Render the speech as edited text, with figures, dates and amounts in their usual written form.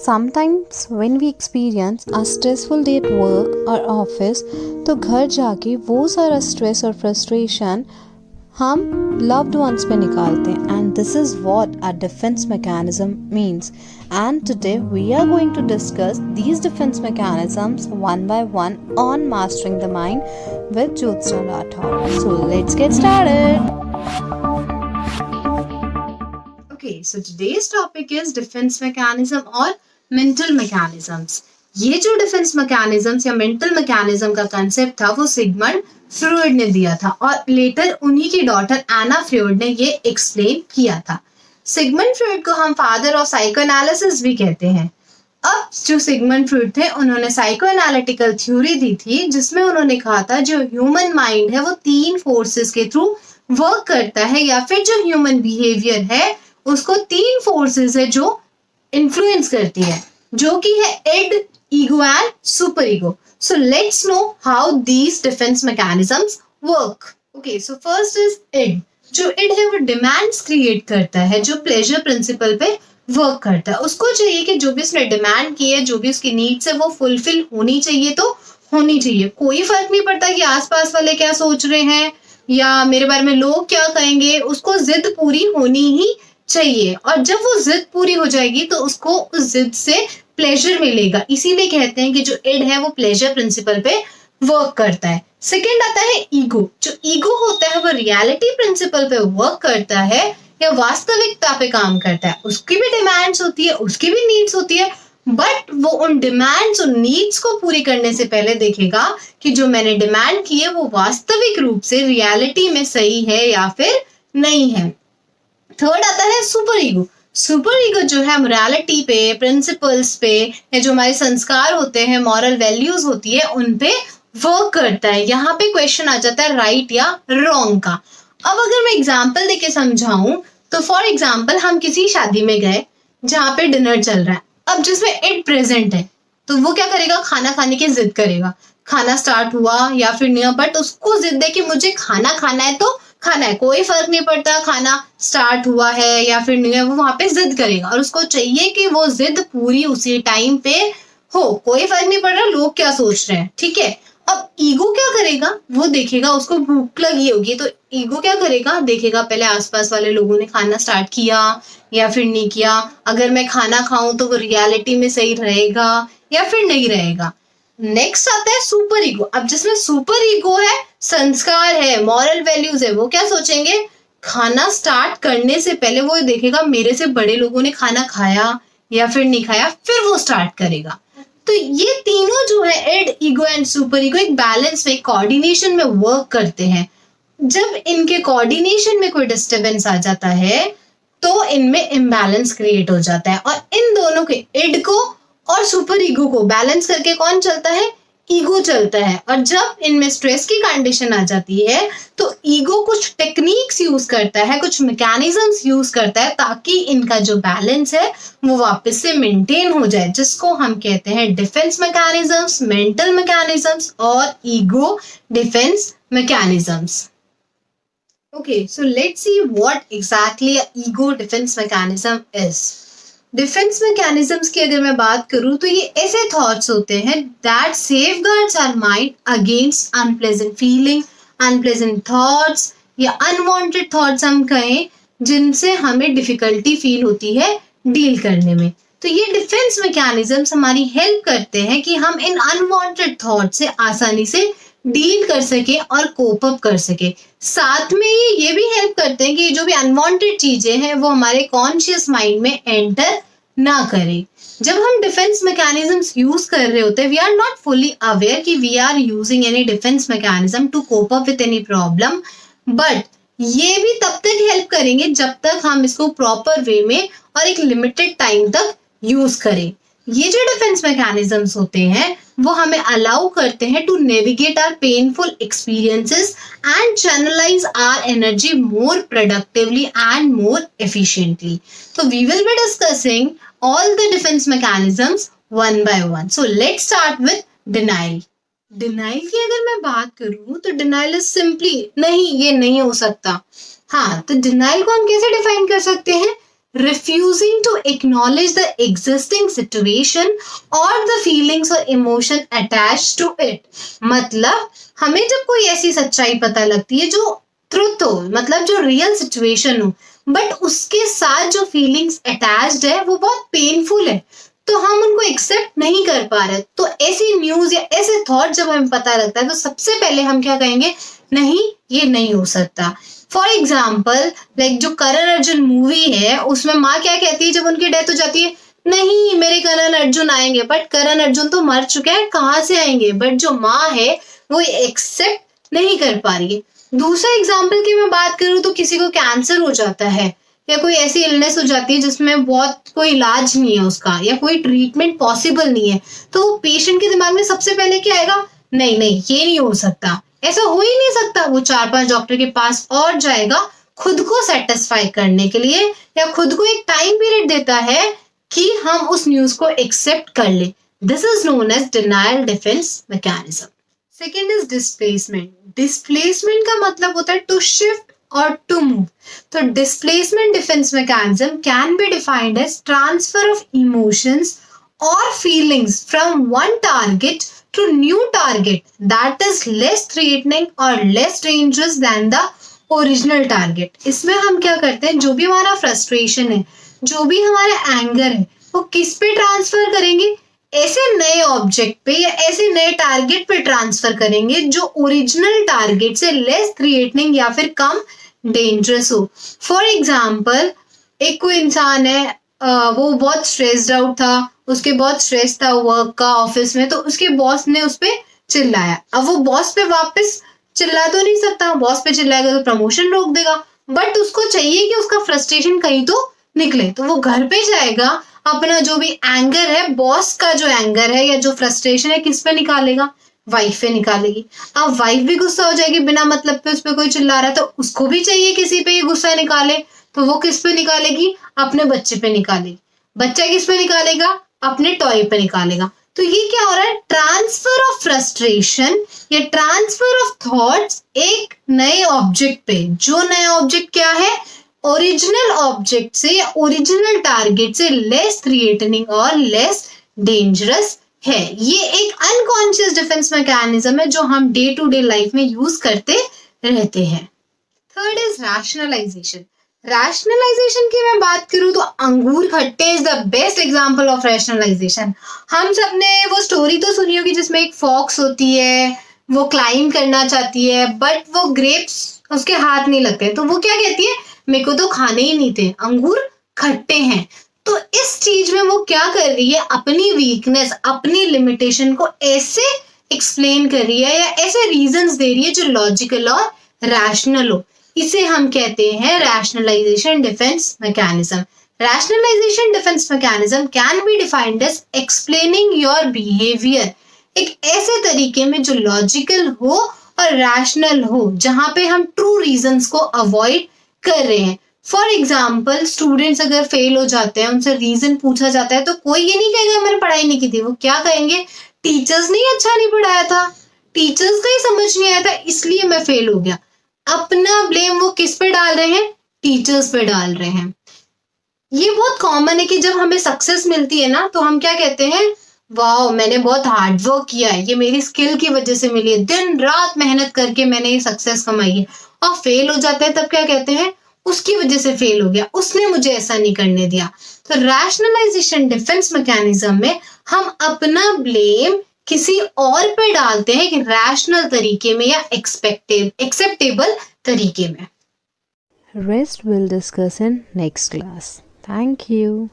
Sometimes when we experience a stressful day at work or office, तो घर जाके वो सारा स्ट्रेस और फ्रस्ट्रेशन हम loved ones पे निकालते हैं, and this is what a defense mechanism means. And today we are going to discuss these defense mechanisms one by one on Mastering the Mind with Jyotsna Rathod. So let's get started. Okay, so today's topic is defense mechanism और mental mechanisms. ये जो defence mechanisms या mental mechanism का concept था वो Sigmund Freud ने दिया था और लेटर उन्हीं की डॉटर एना फ्रॉइड ने ये एक्सप्लेन किया था. सिगमंड फ्रॉइड को हम फादर ऑफ साइकोएनालिसिस भी कहते हैं. अब जो सिगमंड फ्रॉइड थे उन्होंने साइकोएनालिटिकल थ्योरी दी थी जिसमें उन्होंने कहा था जो ह्यूमन माइंड है वो 3 फोर्सेस के थ्रू वर्क करता है, या फिर जो ह्यूमन बिहेवियर है उसको 3 फोर्सेस है जो इन्फ्लुएंस करती है, जो कि है id, ego and superego. So let's know how these defence mechanisms work. Okay, so first is id. जो इड है वो डिमांड्स क्रिएट करता है, जो प्लेजर प्रिंसिपल पे वर्क करता है. उसको चाहिए कि जो भी उसने डिमांड की है, जो भी उसकी नीड्स है वो फुलफिल होनी चाहिए तो होनी चाहिए. कोई फर्क नहीं पड़ता कि आसपास वाले क्या सोच रहे हैं या मेरे बारे में लोग क्या कहेंगे, उसको जिद पूरी होनी ही चाहिए. और जब वो जिद पूरी हो जाएगी तो उसको उस जिद से प्लेजर मिलेगा. इसीलिए कहते हैं कि जो इड है वो प्लेजर प्रिंसिपल पे वर्क करता है. सेकंड आता है ईगो. जो ईगो होता है वो रियलिटी प्रिंसिपल पे वर्क करता है या वास्तविकता पे काम करता है. उसकी भी डिमांड्स होती है, उसकी भी नीड्स होती है, बट वो उन डिमांड्स और नीड्स को पूरी करने से पहले देखेगा कि जो मैंने डिमांड की है वो वास्तविक रूप से रियलिटी में सही है या फिर नहीं है. थर्ड आता है सुपर ईगो. सुपर ईगो जो है मोरालिटी पे, प्रिंसिपल्स पे, या जो हमारे संस्कार होते हैं, मॉरल वैल्यूज होती है, उन पे वर्क करता है. यहाँ पे क्वेश्चन आ जाता है राइट या रॉन्ग का. अब अगर मैं एग्जांपल देके समझाऊं तो फॉर एग्जांपल हम किसी शादी में गए जहाँ पे डिनर चल रहा है. अब जिसमें इट प्रेजेंट है तो वो क्या करेगा, खाना खाने की जिद करेगा. खाना स्टार्ट हुआ या फिर नहीं, बट उसको जिद है कि मुझे खाना खाना है तो खाना है, कोई फर्क नहीं पड़ता खाना स्टार्ट हुआ है या फिर नहीं है, वो वहां पे जिद करेगा और उसको चाहिए कि वो जिद पूरी उसी टाइम पे हो. कोई फर्क नहीं पड़ रहा लोग क्या सोच रहे हैं, ठीक है. अब ईगो क्या करेगा, वो देखेगा उसको भूख लगी होगी तो ईगो क्या करेगा, देखेगा पहले आसपास वाले लोगों ने खाना स्टार्ट किया या फिर नहीं किया. अगर मैं खाना खाऊं तो वो रियलिटी में सही रहेगा या फिर नहीं रहेगा. नेक्स्ट आता है सुपर ईगो. अब जिसमें सुपर ईगो है, संस्कार है, मॉरल वैल्यूज है, वो क्या सोचेंगे, खाना स्टार्ट करने से पहले वो देखेगा मेरे से बड़े लोगों ने खाना खाया या फिर नहीं खाया, फिर वो स्टार्ट करेगा. तो ये तीनों जो है id, ego and superego एक बैलेंस में, कोऑर्डिनेशन में वर्क करते हैं. जब इनके कोऑर्डिनेशन में कोई डिस्टरबेंस आ जाता है तो इनमें इम्बैलेंस क्रिएट हो जाता है. और इन दोनों के, इड को और सुपर ईगो को बैलेंस करके कौन चलता है, ईगो चलता है. और जब इनमें स्ट्रेस की कंडीशन आ जाती है तो ईगो कुछ टेक्निक्स यूज करता है, कुछ मैकेनिज्म्स यूज करता है ताकि इनका जो बैलेंस है वो वापस से मेंटेन हो जाए, जिसको हम कहते हैं डिफेंस मैकेनिज्म्स, मेंटल मैकेनिज्म्स और ego defence mechanisms. Okay, so let's see what exactly a ego defense mechanism is. Defence mechanisms की अगर मैं बात करूं तो ये ऐसे थॉट्स होते हैं that safeguards our mind against unpleasant feeling, unpleasant thoughts या अनवांटेड थॉट्स हम कहें, जिनसे हमें डिफिकल्टी फील होती है डील करने में. तो ये डिफेंस मैकेनिज्म्स हमारी हेल्प करते हैं कि हम इन अनवांटेड थॉट से आसानी से डील कर सके और कोप अप कर सके. साथ में ये भी हेल्प करते हैं कि जो भी अनवांटेड चीजें हैं वो हमारे कॉन्शियस माइंड में एंटर ना करें. जब हम डिफेंस मैकेनिज्म्स यूज कर रहे होते हैं, we are not fully aware कि we are using any defence mechanism to cope up with any problem, but ये भी तब तक हेल्प करेंगे जब तक हम इसको प्रॉपर वे में और एक लिमिटेड टाइम तक यूज करें. ये जो डिफेंस मैकेनिज्म्स होते हैं वो हमें अलाउ करते हैं to navigate our painful experiences and channelise our energy more productively and more efficiently. तो we will be discussing all the defence mechanisms one by one. So let's start with denial. Denial की अगर मैं बात करूं तो denial is simply नहीं, ये नहीं हो सकता. हाँ, तो डिनाइल को हम कैसे डिफाइन कर सकते हैं, refusing to acknowledge the existing situation or the feelings or emotion attached to it. मतलब हमें जब कोई ऐसी सच्चाई पता लगती है जो ट्रुथ हो, मतलब जो रियल सिचुएशन हो, बट उसके साथ जो फीलिंग्स अटैच्ड है वो बहुत पेनफुल है, तो हम उनको एक्सेप्ट नहीं कर पा रहे, तो ऐसी न्यूज या ऐसे थॉट जब हमें पता लगता है तो सबसे पहले हम क्या कहेंगे, नहीं ये नहीं हो सकता. फॉर एग्जाम्पल लाइक जो करण अर्जुन मूवी है उसमें माँ क्या कहती है जब उनकी डेथ हो जाती है, नहीं मेरे करण अर्जुन आएंगे, बट करण अर्जुन तो मर चुके हैं, कहाँ से आएंगे, बट जो माँ है वो एक्सेप्ट नहीं कर पा रही है. दूसरा एग्जाम्पल की मैं बात करूँ तो किसी को कैंसर हो जाता है या कोई ऐसी इलनेस हो जाती है जिसमें बहुत कोई इलाज नहीं है उसका या कोई ट्रीटमेंट पॉसिबल नहीं है, तो पेशेंट के दिमाग में सबसे पहले क्या आएगा, नहीं नहीं ये नहीं हो सकता, ऐसा हो ही नहीं सकता. वो 4-5 डॉक्टर के पास और जाएगा खुद को सेटिस्फाई करने के लिए या खुद को एक टाइम पीरियड देता है कि हम उस न्यूज को एक्सेप्ट कर ले. This is known as denial defence mechanism. Second is displacement. Displacement का मतलब होता है टू शिफ्ट और टू मूव. तो displacement defence mechanism can be defined as transfer of emotions or feelings from one target to new target that is less threatening or less dangerous than the original target. इसमें हम क्या करते हैं, जो भी हमारा frustration है, जो भी हमारा एंगर है, वो किस पे ट्रांसफर करेंगे, ऐसे नए ऑब्जेक्ट पे या ऐसे नए टारगेट पे ट्रांसफर करेंगे जो ओरिजिनल टारगेट से लेस थ्रेटनिंग या फिर कम डेंजरस हो. फॉर एग्जाम्पल एक कोई इंसान है, वो बहुत स्ट्रेस्ड आउट था, उसके बहुत स्ट्रेस था वर्क का ऑफिस में, तो उसके बॉस ने उस पर चिल्लाया. अब वो बॉस पे वापस चिल्ला तो नहीं सकता, बॉस पे चिल्लाएगा तो प्रमोशन रोक देगा, बट उसको चाहिए कि उसका फ्रस्ट्रेशन कहीं तो निकले, तो वो घर पे जाएगा, अपना जो भी एंगर है, बॉस का जो एंगर है या जो फ्रस्ट्रेशन है, किस पे निकालेगा, वाइफ पे निकालेगी. अब वाइफ भी गुस्सा हो जाएगी, बिना मतलब पे उस पर कोई चिल्ला रहा है, तो उसको भी चाहिए किसी पे ये गुस्सा निकाले, तो वो किस पे निकालेगी, अपने बच्चे पे निकालेगी. बच्चा किस पे निकालेगा, अपने टॉय पे निकालेगा. तो ये क्या हो रहा है, ट्रांसफर ऑफ फ्रस्ट्रेशन या ट्रांसफर ऑफ थॉट्स एक नए ऑब्जेक्ट पे. जो नया ऑब्जेक्ट क्या है, ओरिजिनल ऑब्जेक्ट से या ओरिजिनल टारगेट से लेस थ्रेटनिंग और लेस डेंजरस है. ये एक अनकॉन्शियस डिफेंस मैकेनिज्म है जो हम डे टू डे लाइफ में यूज करते रहते हैं. Third is rationalisation. रैशनलाइजेशन की मैं बात करूं तो अंगूर खट्टे is the best example of rationalisation. हम सब ने वो स्टोरी तो सुनी होगी जिसमें एक फॉक्स होती है, वो क्लाइंब करना चाहती है, बट वो ग्रेप्स उसके हाथ नहीं लगते, तो वो क्या कहती है, मेरे को तो खाने ही नहीं थे, अंगूर खट्टे हैं. तो इस चीज में वो क्या कर रही है, अपनी वीकनेस, अपनी लिमिटेशन को ऐसे एक्सप्लेन कर रही है या ऐसे रीजंस दे रही है जो लॉजिकल और रैशनल हो. इसे हम कहते हैं rationalisation defence mechanism. Rationalisation defence mechanism can be defined as explaining your behaviour एक ऐसे तरीके में जो लॉजिकल हो और रैशनल हो, जहां पे हम ट्रू रीजंस को अवॉइड कर रहे हैं. फॉर एग्जाम्पल स्टूडेंट्स अगर फेल हो जाते हैं, उनसे रीजन पूछा जाता है, तो कोई ये नहीं कहेगा मैंने पढ़ाई नहीं की थी, वो क्या कहेंगे, टीचर्स ने अच्छा नहीं पढ़ाया था, टीचर्स का ही समझ नहीं आया था इसलिए मैं फेल हो गया. अपना ब्लेम वो किस पे डाल रहे हैं, टीचर्स पे डाल रहे हैं. ये बहुत कॉमन है कि जब हमें सक्सेस मिलती है ना, तो हम क्या कहते हैं, वाओ मैंने बहुत हार्ड वर्क किया है, ये मेरी स्किल की वजह से मिली है, दिन रात मेहनत करके मैंने ये सक्सेस कमाई है. और फेल हो जाते हैं तब क्या कहते हैं, उसकी वजह से फेल हो गया, उसने मुझे ऐसा नहीं करने दिया. तो रैशनलाइजेशन डिफेंस मैकेनिज्म में हम अपना ब्लेम किसी और पे डालते हैं कि रैशनल तरीके में या एक्सेप्टेबल तरीके में. Rest we'll discuss in next class. Thank you.